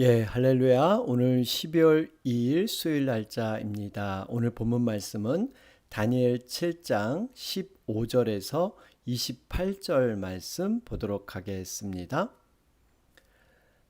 할렐루야. 오늘 12월 2일 수요일 날짜입니다. 오늘 본문 말씀은 다니엘 7장 15절에서 28절 말씀 보도록 하겠습니다.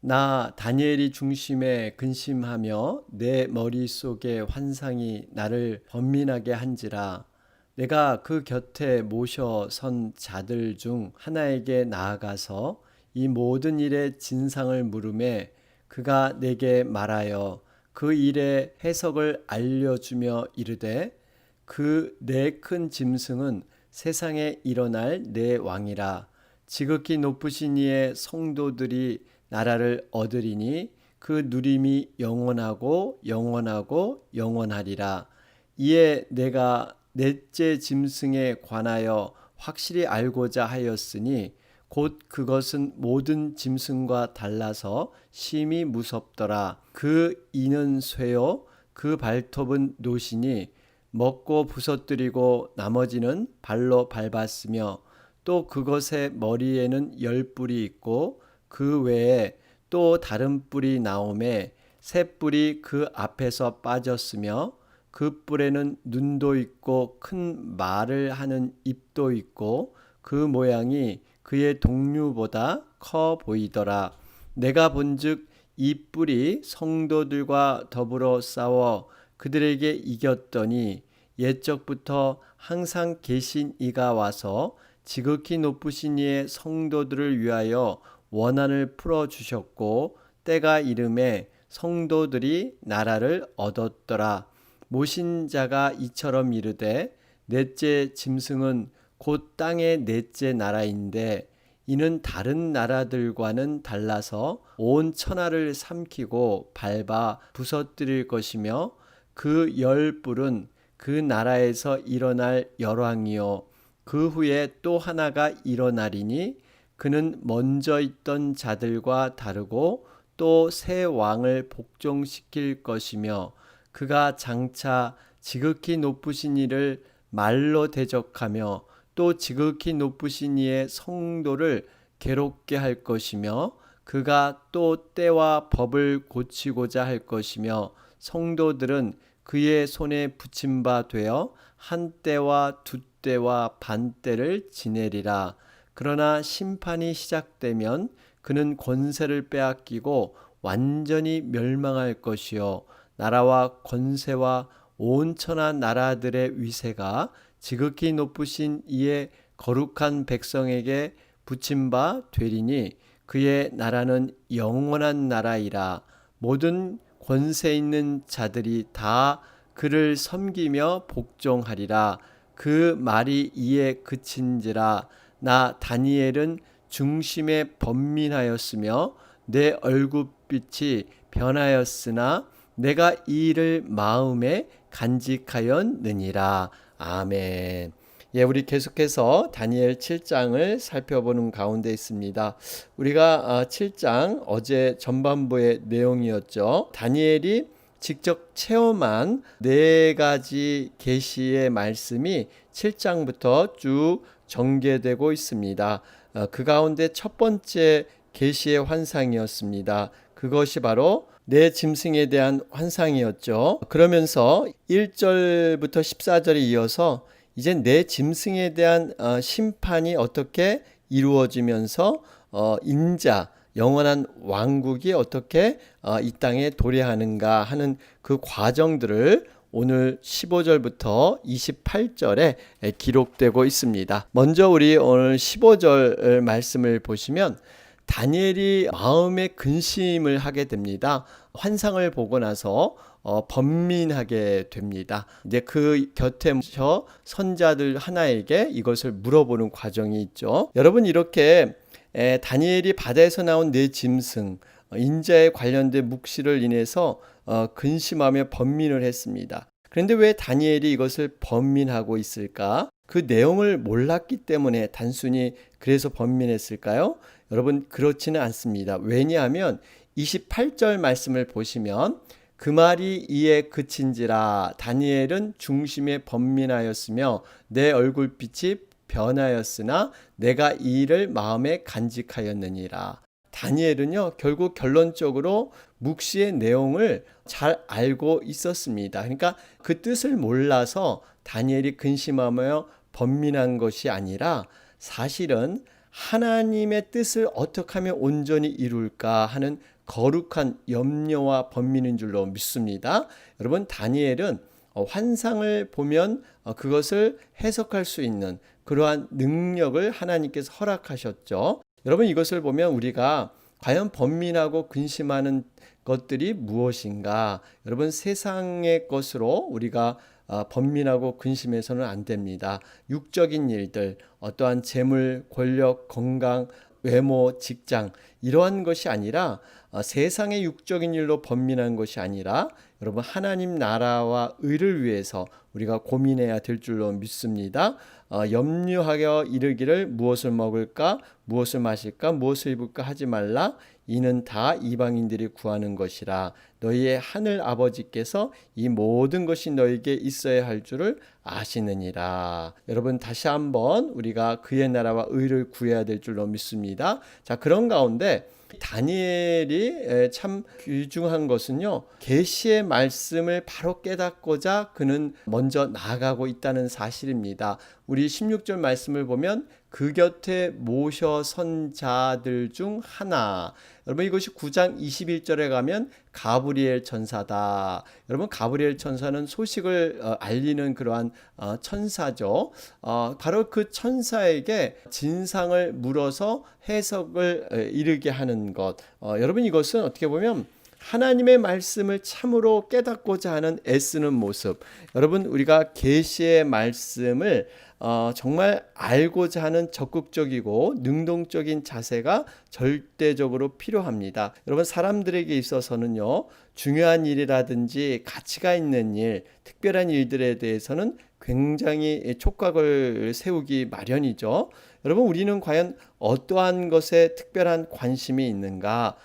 나 다니엘이 중심에 근심하며 내 머릿속에 환상이 나를 번민하게 한지라. 내가 그 곁에 모셔 선 자들 중 하나에게 나아가서 이 모든 일의 진상을 물으매 그가 내게 말하여 그 일의 해석을 알려주며 이르되, 그 내 큰 짐승은 세상에 일어날 내 왕이라. 지극히 높으신 이의 성도들이 나라를 얻으리니 그 누림이 영원하고 영원하고 영원하리라. 이에 내가 넷째 짐승에 관하여 확실히 알고자 하였으니 곧 그것은 모든 짐승과 달라서 심히 무섭더라. 그 이는 쇠요 그 발톱은 노시니 먹고 부서뜨리고 나머지는 발로 밟았으며, 또 그것의 머리에는 10뿔이 있고 그 외에 또 다른 뿔이 나오매 새 뿔이 그 앞에서 빠졌으며, 그 뿔에는 눈도 있고 큰 말을 하는 입도 있고 그 모양이 그의 동류보다 커 보이더라. 내가 본즉 이 뿔이 성도들과 더불어 싸워 그들에게 이겼더니, 옛적부터 항상 계신 이가 와서 지극히 높으신 이의 성도들을 위하여 원한을 풀어주셨고, 때가 이름에 성도들이 나라를 얻었더라. 모신 자가 이처럼 이르되, 넷째 짐승은 곧 땅의 넷째 나라인데 이는 다른 나라들과는 달라서 온 천하를 삼키고 밟아 부서뜨릴 것이며, 그 10뿔은 그 나라에서 일어날 열왕이요 그 후에 또 하나가 일어나리니 그는 먼저 있던 자들과 다르고 또 새 왕을 복종시킬 것이며, 그가 장차 지극히 높으신 이를 말로 대적하며 또 지극히 높으신 이의 성도를 괴롭게 할 것이며, 그가 또 때와 법을 고치고자 할 것이며, 성도들은 그의 손에 붙임 바 되어 한 때와 두 때와 반 때를 지내리라. 그러나 심판이 시작되면 그는 권세를 빼앗기고 완전히 멸망할 것이요 나라와 권세와 온 천하 나라들의 위세가 지극히 높으신 이의 거룩한 백성에게 붙임 바 되리니, 그의 나라는 영원한 나라이라. 모든 권세 있는 자들이 다 그를 섬기며 복종하리라. 그 말이 이에 그친지라. 나 다니엘은 중심에 번민하였으며 내 얼굴빛이 변하였으나 내가 이 일을 마음에 간직하였느니라. 아멘. 우리 계속해서 다니엘 7장을 살펴보는 가운데 있습니다. 우리가 7장 어제 전반부의 내용이었죠. 다니엘이 직접 체험한 네 가지 계시의 말씀이 7장부터 쭉 전개되고 있습니다. 그 가운데 첫 번째 계시의 환상이었습니다. 그것이 바로 내 짐승에 대한 환상이었죠. 그러면서 1절부터 14절에 이어서 이제 내 짐승에 대한 심판이 어떻게 이루어지면서 인자, 영원한 왕국이 어떻게 이 땅에 도래하는가 하는 그 과정들을 오늘 15절부터 28절에 기록되고 있습니다. 먼저 우리 오늘 15절 말씀을 보시면 다니엘이 마음의 근심을 하게 됩니다. 환상을 보고 나서 번민하게 됩니다. 이제 그 곁에 서 선자들 하나에게 이것을 물어보는 과정이 있죠. 여러분, 이렇게 다니엘이 바다에서 나온 네 짐승, 인자에 관련된 묵시를 인해서 근심하며 번민을 했습니다. 그런데 왜 다니엘이 이것을 번민하고 있을까? 그 내용을 몰랐기 때문에 단순히 그래서 번민했을까요? 여러분, 그렇지는 않습니다. 왜냐하면 28절 말씀을 보시면 그 말이 이에 그친지라. 다니엘은 중심에 번민하였으며 내 얼굴빛이 변하였으나 내가 이 일을 마음에 간직하였느니라. 다니엘은요, 결국 결론적으로 묵시의 내용을 잘 알고 있었습니다. 그러니까 그 뜻을 몰라서 다니엘이 근심하며 번민한 것이 아니라 사실은 하나님의 뜻을 어떻게 하면 온전히 이룰까 하는 거룩한 염려와 번민인 줄로 믿습니다. 여러분, 다니엘은 환상을 보면 그것을 해석할 수 있는 그러한 능력을 하나님께서 허락하셨죠. 여러분, 이것을 보면 우리가 과연 번민하고 근심하는 것들이 무엇인가? 여러분, 세상의 것으로 우리가 번민하고 근심해서는 안 됩니다. 육적인 일들, 어떠한 재물, 권력, 건강, 외모, 직장 이러한 것이 아니라 세상의 육적인 일로 번민한 것이 아니라 여러분, 하나님 나라와 의를 위해서 우리가 고민해야 될 줄로 믿습니다. 염려하여 이르기를 무엇을 먹을까, 무엇을 마실까, 무엇을 입을까 하지 말라. 이는 다 이방인들이 구하는 것이라. 너희의 하늘 아버지께서 이 모든 것이 너에게 있어야 할 줄을 아시느니라. 여러분, 다시 한번 우리가 그의 나라와 의를 구해야 될 줄로 믿습니다. 자, 그런 가운데 다니엘이 참 귀중한 것은요, 계시의 말씀을 바로 깨닫고자 그는 먼저 나아가고 있다는 사실입니다. 우리 16절 말씀을 보면 그 곁에 모셔 선 자들 중 하나. 여러분, 이것이 9장 21절에 가면 가브리엘 천사다. 여러분, 가브리엘 천사는 소식을 알리는 그러한 천사죠. 바로 그 천사에게 진상을 물어서 해석을 이르게 하는 것. 여러분, 이것은 어떻게 보면 하나님의 말씀을 참으로 깨닫고자 하는 애쓰는 모습. 여러분, 우리가 계시의 말씀을 정말 알고자 하는 적극적이고 능동적인 자세가 절대적으로 필요합니다. 여러분, 사람들에게 있어서는요, 중요한 일이라든지 가치가 있는 일, 특별한 일들에 대해서는 굉장히 촉각을 세우기 마련이죠. 여러분, 우리는 과연 어떠한 것에 특별한 관심이 있는가?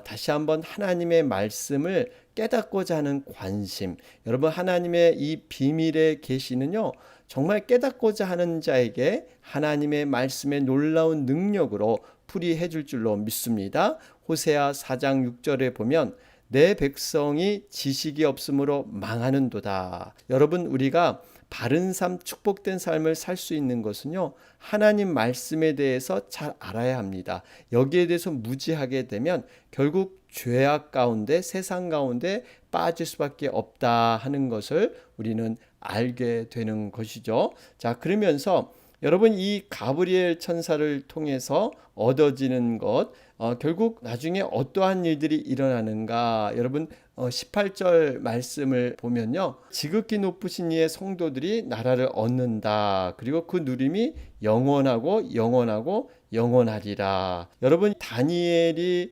다시 한번 하나님의 말씀을 깨닫고자 하는 관심. 여러분, 하나님의 이 비밀의 계시는요, 정말 깨닫고자 하는 자에게 하나님의 말씀의 놀라운 능력으로 풀이해 줄 줄로 믿습니다. 호세아 4장 6절에 보면 내 백성이 지식이 없으므로 망하는도다. 여러분, 우리가 바른 삶, 축복된 삶을 살 수 있는 것은요, 하나님 말씀에 대해서 잘 알아야 합니다. 여기에 대해서 무지하게 되면 결국 죄악 가운데, 세상 가운데 빠질 수밖에 없다 하는 것을 우리는 알게 되는 것이죠. 자, 그러면서 여러분, 이 가브리엘 천사를 통해서 얻어지는 것, 결국 나중에 어떠한 일들이 일어나는가? 여러분, 18절 말씀을 보면요, 지극히 높으신 이의 성도들이 나라를 얻는다. 그리고 그 누림이 영원하고 영원하고 영원하리라. 여러분, 다니엘이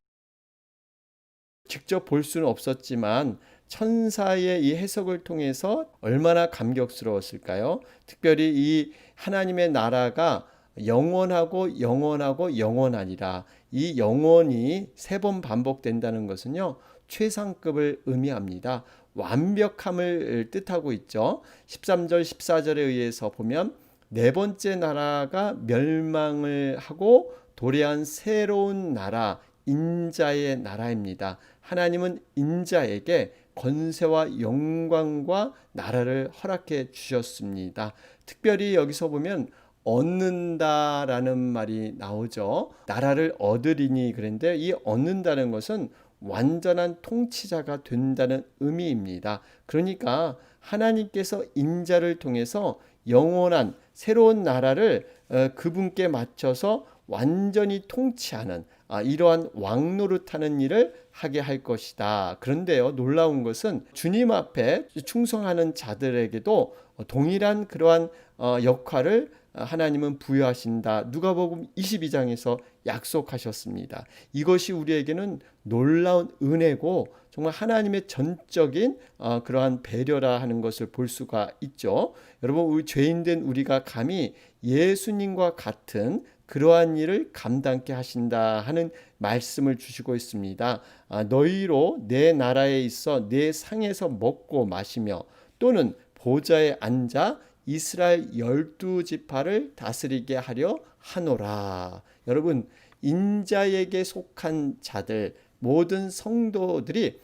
직접 볼 수는 없었지만 천사의 이 해석을 통해서 얼마나 감격스러웠을까요? 특별히 이 하나님의 나라가 영원하고 영원하고 영원하리라. 이 영원이 3번 반복된다는 것은요, 최상급을 의미합니다. 완벽함을 뜻하고 있죠. 13절 14절에 의해서 보면 네 번째 나라가 멸망을 하고 도래한 새로운 나라, 인자의 나라입니다. 하나님은 인자에게 권세와 영광과 나라를 허락해 주셨습니다. 특별히 여기서 보면 얻는다라는 말이 나오죠. 나라를 얻으리니, 그런데 이 얻는다는 것은 완전한 통치자가 된다는 의미입니다. 그러니까 하나님께서 인자를 통해서 영원한 새로운 나라를 그분께 맞춰서 완전히 통치하는 이러한 왕노릇하는 일을 하게 할 것이다. 그런데요, 놀라운 것은 주님 앞에 충성하는 자들에게도 동일한 그러한 역할을 하나님은 부여하신다. 누가복음 22장에서 약속하셨습니다. 이것이 우리에게는 놀라운 은혜고 정말 하나님의 전적인 그러한 배려라 하는 것을 볼 수가 있죠. 여러분, 우리 죄인된 우리가 감히 예수님과 같은 그러한 일을 감당케 하신다 하는 말씀을 주시고 있습니다. 너희로 내 나라에 있어 내 상에서 먹고 마시며 또는 보좌에 앉아 이스라엘 12지파를 다스리게 하려 하노라. 여러분, 인자에게 속한 자들, 모든 성도들이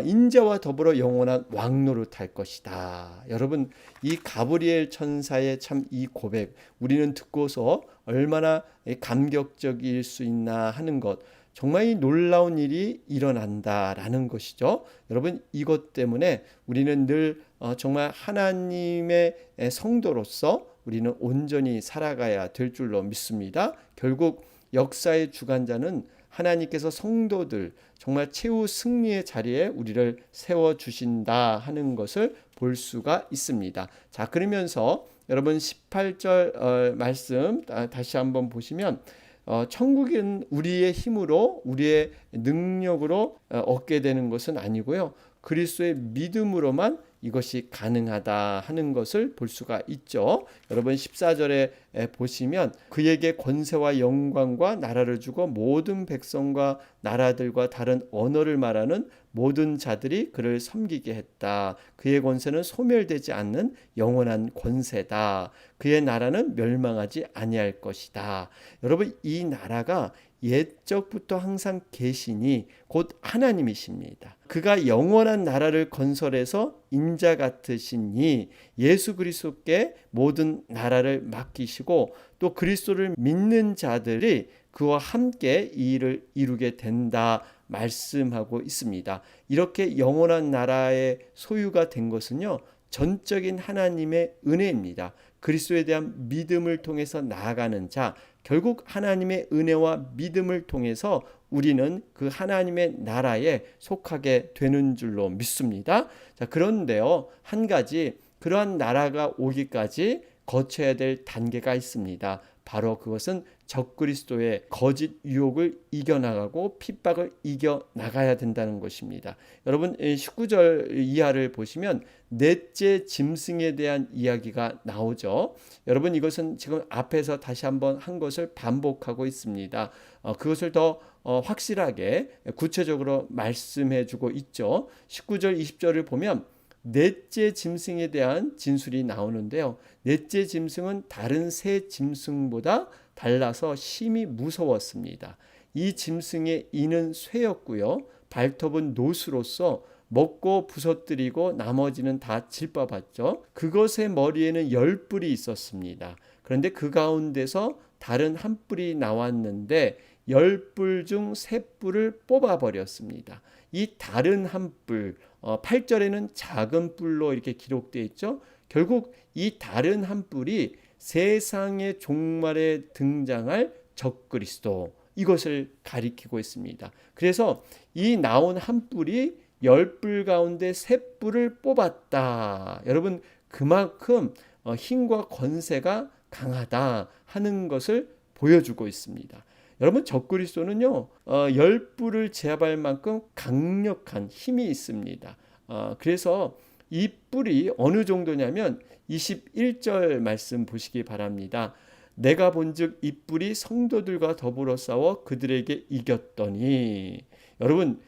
인자와 더불어 영원한 왕노릇할 것이다. 여러분, 이 가브리엘 천사의 참 이 고백, 우리는 듣고서 얼마나 감격적일 수 있나 하는 것, 정말 이 놀라운 일이 일어난다라는 것이죠. 여러분, 이것 때문에 우리는 늘 정말 하나님의 성도로서 우리는 온전히 살아가야 될 줄로 믿습니다. 결국 역사의 주관자는 하나님께서 성도들 정말 최후 승리의 자리에 우리를 세워주신다 하는 것을 볼 수가 있습니다. 자, 그러면서 여러분 18절 말씀 다시 한번 보시면 천국은 우리의 힘으로 우리의 능력으로 얻게 되는 것은 아니고요. 그리스도의 믿음으로만 이것이 가능하다 하는 것을 볼 수가 있죠. 여러분 14절에 보시면 그에게 권세와 영광과 나라를 주고 모든 백성과 나라들과 다른 언어를 말하는 모든 자들이 그를 섬기게 했다. 그의 권세는 소멸되지 않는 영원한 권세다. 그의 나라는 멸망하지 아니할 것이다. 여러분, 이 나라가 옛적부터 항상 계시니 곧 하나님이십니다. 그가 영원한 나라를 건설해서 인자 같으시니 예수 그리스도께 모든 나라를 맡기시고 또 그리스도를 믿는 자들이 그와 함께 이 일을 이루게 된다 말씀하고 있습니다. 이렇게 영원한 나라의 소유가 된 것은요, 전적인 하나님의 은혜입니다. 그리스도에 대한 믿음을 통해서 나아가는 자, 결국 하나님의 은혜와 믿음을 통해서 우리는 그 하나님의 나라에 속하게 되는 줄로 믿습니다. 자, 그런데요, 한 가지 그러한 나라가 오기까지 거쳐야 될 단계가 있습니다. 바로 그것은 적그리스도의 거짓 유혹을 이겨나가고 핍박을 이겨나가야 된다는 것입니다. 여러분 19절 이하를 보시면 넷째 짐승에 대한 이야기가 나오죠. 여러분 이것은 지금 앞에서 다시 한번 한 것을 반복하고 있습니다. 그것을 더 확실하게 구체적으로 말씀해 주고 있죠. 19절 20절을 보면 넷째 짐승에 대한 진술이 나오는데요. 넷째 짐승은 다른 세 짐승보다 달라서 심히 무서웠습니다. 이 짐승의 이는 쇠였고요. 발톱은 노수로서 먹고 부서뜨리고 나머지는 다 질법았죠. 그것의 머리에는 10뿔이 있었습니다. 그런데 그 가운데서 다른 한 뿔이 나왔는데 10뿔 중 3뿔을 뽑아버렸습니다. 이 다른 한 뿔, 8절에는 작은 뿔로 이렇게 기록되어 있죠. 결국 이 다른 한 뿔이 세상의 종말에 등장할 적그리스도, 이것을 가리키고 있습니다. 그래서 이 나온 한 뿔이 10뿔 가운데 3뿔을 뽑았다. 여러분, 그만큼 힘과 권세가 강하다 하는 것을 보여주고 있습니다. 여러분, 적그리스도는요 10뿔을 제압할 만큼 강력한 힘이 있습니다. 그래서 이 뿔이 어느 정도냐면 21절 말씀 보시기 바랍니다. 내가 본즉 이 뿔이 성도들과 더불어 싸워 그들에게 이겼더니. 여러분,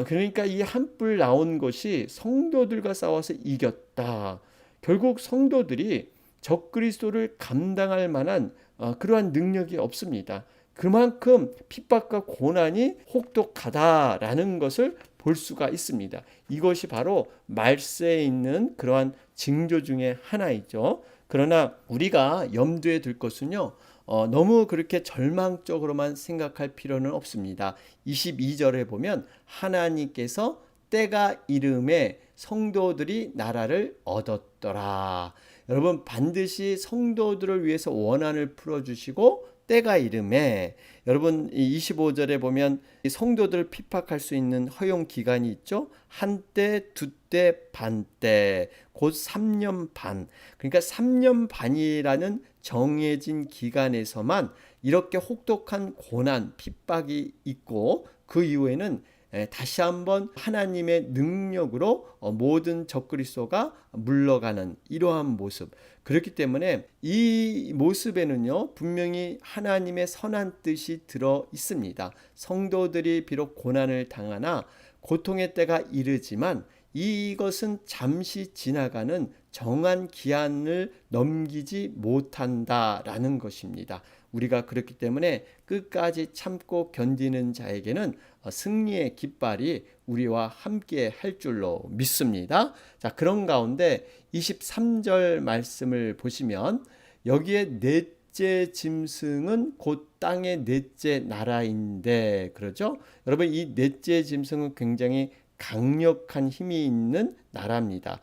그러니까 이 한 뿔 나온 것이 성도들과 싸워서 이겼다. 결국 성도들이 적그리스도를 감당할 만한 그러한 능력이 없습니다. 그만큼 핍박과 고난이 혹독하다라는 것을 볼 수가 있습니다. 이것이 바로 말세에 있는 그러한 징조 중에 하나이죠. 그러나 우리가 염두에 둘 것은요, 너무 그렇게 절망적으로만 생각할 필요는 없습니다. 22절에 보면 하나님께서 때가 이름에 성도들이 나라를 얻었더라. 여러분, 반드시 성도들을 위해서 원한을 풀어주시고 때가 이름에, 여러분 25절에 보면 성도들을 핍박할 수 있는 허용 기간이 있죠. 한때, 두때, 반때, 곧 3년 반. 그러니까 3년 반이라는 정해진 기간에서만 이렇게 혹독한 고난, 핍박이 있고 그 이후에는 다시 한번 하나님의 능력으로 모든 적그리스도가 물러가는 이러한 모습. 그렇기 때문에 이 모습에는요, 분명히 하나님의 선한 뜻이 들어 있습니다. 성도들이 비록 고난을 당하나 고통의 때가 이르지만 이것은 잠시 지나가는 정한 기한을 넘기지 못한다라는 것입니다. 우리가 그렇기 때문에 끝까지 참고 견디는 자에게는 승리의 깃발이 우리와 함께 할 줄로 믿습니다. 자, 그런 가운데 23절 말씀을 보시면 여기에 넷째 짐승은 곧 땅의 넷째 나라인데, 그러죠? 여러분, 이 넷째 짐승은 굉장히 강력한 힘이 있는 나라입니다.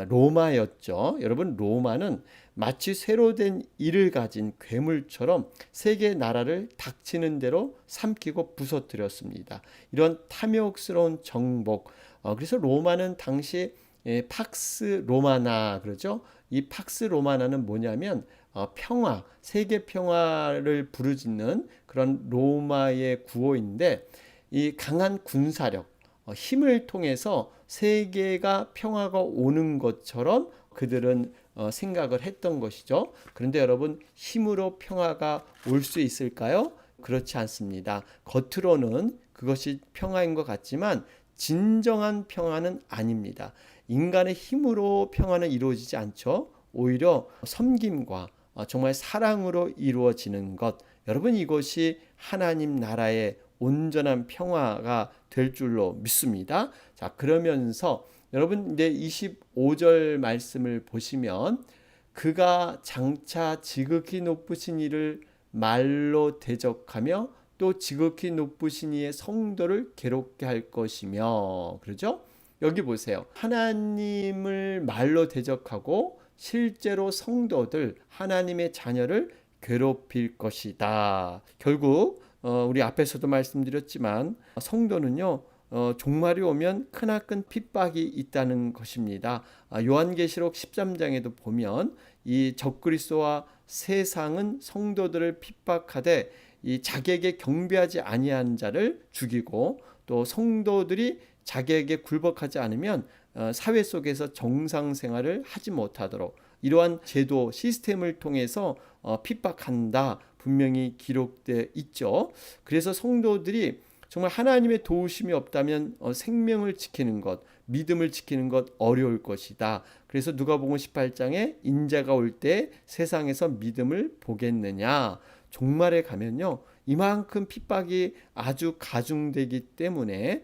로마였죠. 여러분, 로마는 마치 새로 된 이를 가진 괴물처럼 세계 나라를 닥치는 대로 삼키고 부서뜨렸습니다. 이런 탐욕스러운 정복. 그래서 로마는 당시 팍스 로마나 그러죠. 이 팍스 로마나는 뭐냐면 평화, 세계 평화를 부르짖는 그런 로마의 구호인데, 이 강한 군사력, 힘을 통해서 세계가 평화가 오는 것처럼 그들은 생각을 했던 것이죠. 그런데 여러분, 힘으로 평화가 올 수 있을까요? 그렇지 않습니다. 겉으로는 그것이 평화인 것 같지만 진정한 평화는 아닙니다. 인간의 힘으로 평화는 이루어지지 않죠. 오히려 섬김과 정말 사랑으로 이루어지는 것. 여러분, 이것이 하나님 나라의 온전한 평화가 될 줄로 믿습니다. 자, 그러면서 여러분 이제 25절 말씀을 보시면 그가 장차 지극히 높으신 이를 말로 대적하며 또 지극히 높으신 이의 성도를 괴롭게 할 것이며, 그러죠? 여기 보세요. 하나님을 말로 대적하고 실제로 성도들, 하나님의 자녀를 괴롭힐 것이다. 결국 우리 앞에서도 말씀드렸지만 성도는요, 종말이 오면 크나큰 핍박이 있다는 것입니다. 요한계시록 13장에도 보면 이 적그리스도와 세상은 성도들을 핍박하되 이 자기에게 경배하지 아니한 자를 죽이고, 또 성도들이 자기에게 굴복하지 않으면 사회 속에서 정상 생활을 하지 못하도록 이러한 제도 시스템을 통해서 핍박한다, 분명히 기록되어 있죠. 그래서 성도들이 정말 하나님의 도우심이 없다면 생명을 지키는 것, 믿음을 지키는 것 어려울 것이다. 그래서 누가복음 18장에 인자가 올 때 세상에서 믿음을 보겠느냐. 종말에 가면요, 이만큼 핍박이 아주 가중되기 때문에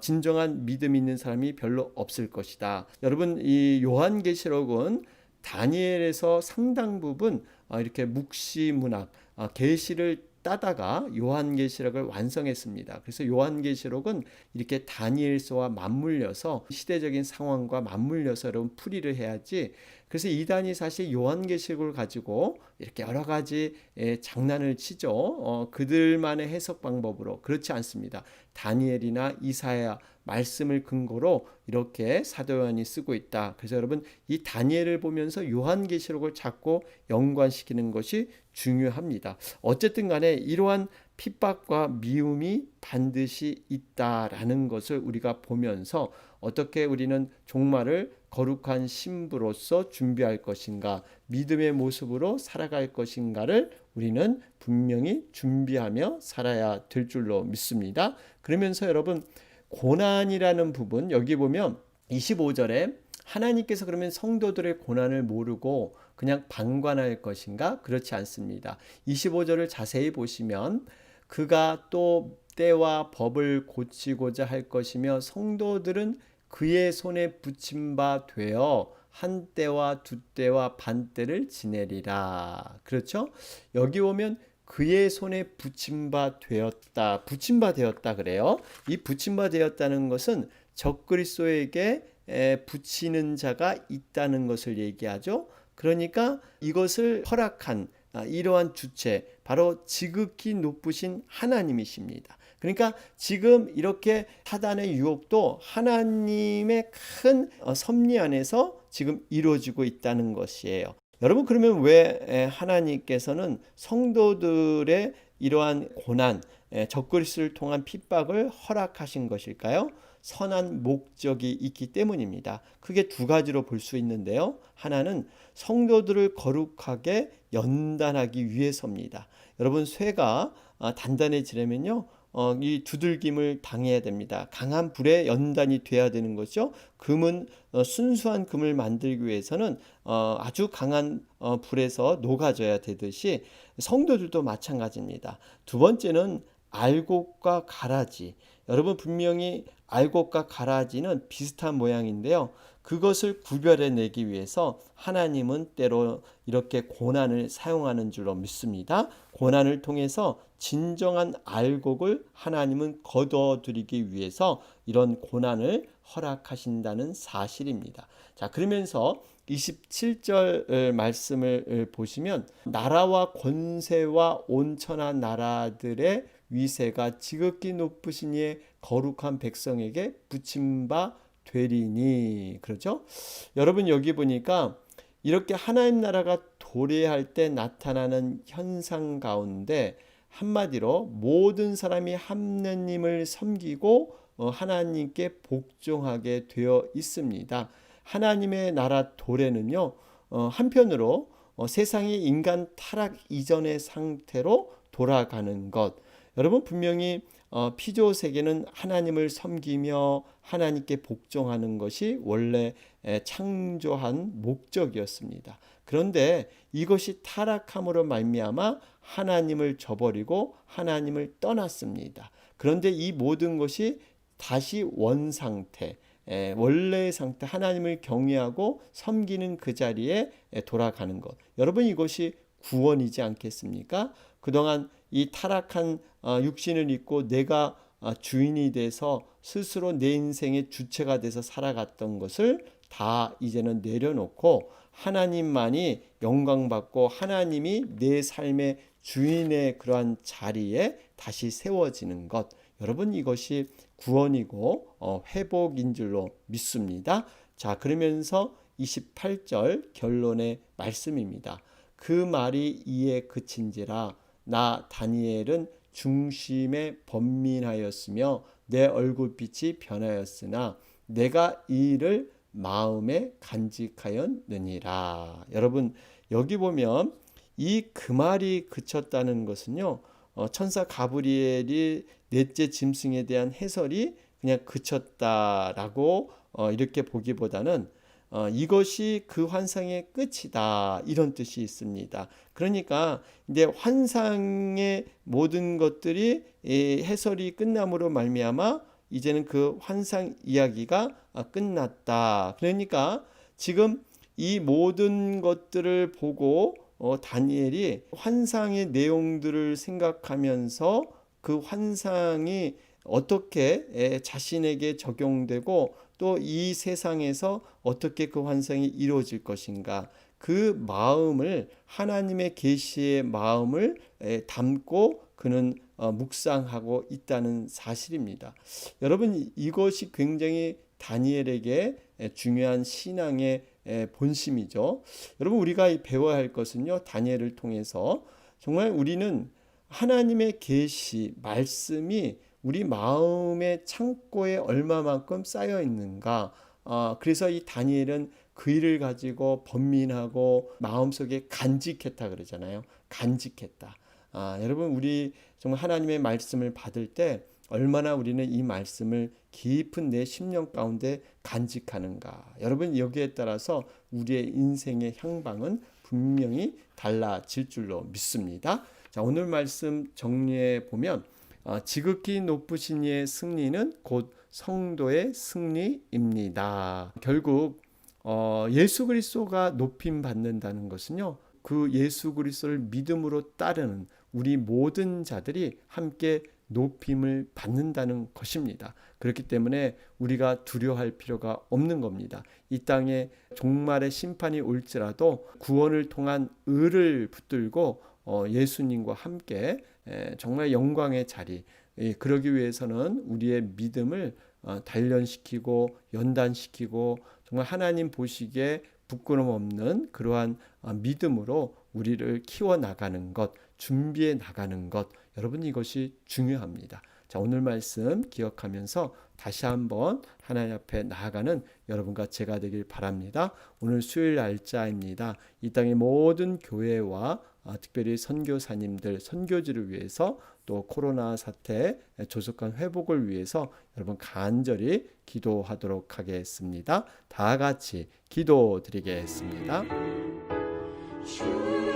진정한 믿음 있는 사람이 별로 없을 것이다. 여러분, 이 요한계시록은 다니엘에서 상당 부분 이렇게 묵시문학, 계시를 따다가 요한계시록을 완성했습니다. 그래서 요한계시록은 이렇게 다니엘서와 맞물려서 시대적인 상황과 맞물려서 여러분 풀이를 해야지. 그래서 이단이 사실 요한계시록을 가지고 이렇게 여러 가지 장난을 치죠. 그들만의 해석 방법으로. 그렇지 않습니다. 다니엘이나 이사야 말씀을 근거로 이렇게 사도 요한이 쓰고 있다. 그래서 여러분, 이 다니엘을 보면서 요한계시록을 자꾸 연관시키는 것이 중요합니다. 어쨌든 간에 이러한 핍박과 미움이 반드시 있다라는 것을 우리가 보면서 어떻게 우리는 종말을 거룩한 신부로서 준비할 것인가, 믿음의 모습으로 살아갈 것인가를 우리는 분명히 준비하며 살아야 될 줄로 믿습니다. 그러면서 여러분, 고난이라는 부분, 여기 보면 25절에 하나님께서 그러면 성도들의 고난을 모르고 그냥 방관할 것인가? 그렇지 않습니다. 25절을 자세히 보시면 그가 또 때와 법을 고치고자 할 것이며 성도들은 그의 손에 붙임 바 되어 한 때와 두 때와 반 때를 지내리라. 그렇죠? 여기 오면 그의 손에 붙임 바 되었다. 붙임 바 되었다 그래요. 이 붙임 바 되었다는 것은 적그리스도에게 붙이는 자가 있다는 것을 얘기하죠. 그러니까 이것을 허락한 이러한 주체, 바로 지극히 높으신 하나님이십니다. 그러니까 지금 이렇게 사단의 유혹도 하나님의 큰 섭리 안에서 지금 이루어지고 있다는 것이에요. 여러분, 그러면 왜 하나님께서는 성도들의 이러한 고난, 적그리스도를 통한 핍박을 허락하신 것일까요? 선한 목적이 있기 때문입니다. 크게 두 가지로 볼 수 있는데요. 하나는 성도들을 거룩하게 연단하기 위해서입니다. 여러분, 쇠가 단단해지려면요, 이 두들김을 당해야 됩니다. 강한 불에 연단이 돼야 되는 거죠. 금은 순수한 금을 만들기 위해서는 아주 강한 불에서 녹아져야 되듯이 성도들도 마찬가지입니다. 두 번째는 알곡과 가라지. 여러분 분명히 알곡과 가라지는 비슷한 모양인데요. 그것을 구별해내기 위해서 하나님은 때로 이렇게 고난을 사용하는 줄로 믿습니다. 고난을 통해서 진정한 알곡을 하나님은 거둬들이기 위해서 이런 고난을 허락하신다는 사실입니다. 자, 그러면서 27절 말씀을 보시면 나라와 권세와 온천한 나라들의 위세가 지극히 높으신 이의 거룩한 백성에게 붙임바 되리니. 그렇죠? 여러분 여기 보니까 이렇게 하나님 나라가 도래할 때 나타나는 현상 가운데 한마디로 모든 사람이 하느님을 섬기고 하나님께 복종하게 되어 있습니다. 하나님의 나라 도래는요, 한편으로 세상이 인간 타락 이전의 상태로 돌아가는 것. 여러분 분명히 피조 세계는 하나님을 섬기며 하나님께 복종하는 것이 원래 창조한 목적이었습니다. 그런데 이것이 타락함으로 말미암아 하나님을 저버리고 하나님을 떠났습니다. 그런데 이 모든 것이 다시 원상태, 원래의 상태, 하나님을 경외하고 섬기는 그 자리에 돌아가는 것. 여러분 이것이 구원이지 않겠습니까? 그동안 이 타락한 육신을 입고 내가 주인이 돼서 스스로 내 인생의 주체가 돼서 살아갔던 것을 다 이제는 내려놓고 하나님만이 영광받고 하나님이 내 삶의 주인의 그러한 자리에 다시 세워지는 것. 여러분 이것이 구원이고 회복인 줄로 믿습니다. 자, 그러면서 28절 결론의 말씀입니다. 그 말이 이에 그친지라 나 다니엘은 중심에 번민하였으며 내 얼굴빛이 변하였으나 내가 이 일을 마음에 간직하였느니라. 여러분 여기 보면 이 그 말이 그쳤다는 것은요, 천사 가브리엘이 넷째 짐승에 대한 해설이 그냥 그쳤다라고 이렇게 보기보다는 이것이 그 환상의 끝이다 이런 뜻이 있습니다. 그러니까 이제 환상의 모든 것들이 해설이 끝남으로 말미암아 이제는 그 환상 이야기가 끝났다. 그러니까 지금 이 모든 것들을 보고 다니엘이 환상의 내용들을 생각하면서 그 환상이 어떻게 자신에게 적용되고 또 이 세상에서 어떻게 그 환상이 이루어질 것인가, 그 마음을 하나님의 계시의 마음을 담고 그는 묵상하고 있다는 사실입니다. 여러분 이것이 굉장히 다니엘에게 중요한 신앙의 본심이죠. 여러분 우리가 배워야 할 것은요, 다니엘을 통해서 정말 우리는 하나님의 계시 말씀이 우리 마음의 창고에 얼마만큼 쌓여 있는가. 그래서 이 다니엘은 그 일을 가지고 번민하고 마음속에 간직했다 그러잖아요. 간직했다. 여러분 우리 정말 하나님의 말씀을 받을 때 얼마나 우리는 이 말씀을 깊은 내 심령 가운데 간직하는가. 여러분 여기에 따라서 우리의 인생의 향방은 분명히 달라질 줄로 믿습니다. 자, 오늘 말씀 정리해 보면 지극히 높으신 이의 승리는 곧 성도의 승리입니다. 결국 예수 그리스도가 높임 받는다는 것은요, 그 예수 그리스도를 믿음으로 따르는 우리 모든 자들이 함께 높임을 받는다는 것입니다. 그렇기 때문에 우리가 두려워할 필요가 없는 겁니다. 이 땅에 종말의 심판이 올지라도 구원을 통한 의를 붙들고 예수님과 함께 정말 영광의 자리, 그러기 위해서는 우리의 믿음을 단련시키고 연단시키고 정말 하나님 보시기에 부끄럼 없는 그러한 믿음으로 우리를 키워나가는 것, 준비해 나가는 것, 여러분 이것이 중요합니다. 자, 오늘 말씀 기억하면서 다시 한번 하나님 앞에 나아가는 여러분과 제가 되길 바랍니다. 오늘 수요일 날짜입니다. 이 땅의 모든 교회와 특별히 선교사님들, 선교지를 위해서 또 코로나 사태 조속한 회복을 위해서 여러분 간절히 기도하도록 하겠습니다. 다 같이 기도드리겠습니다. 주의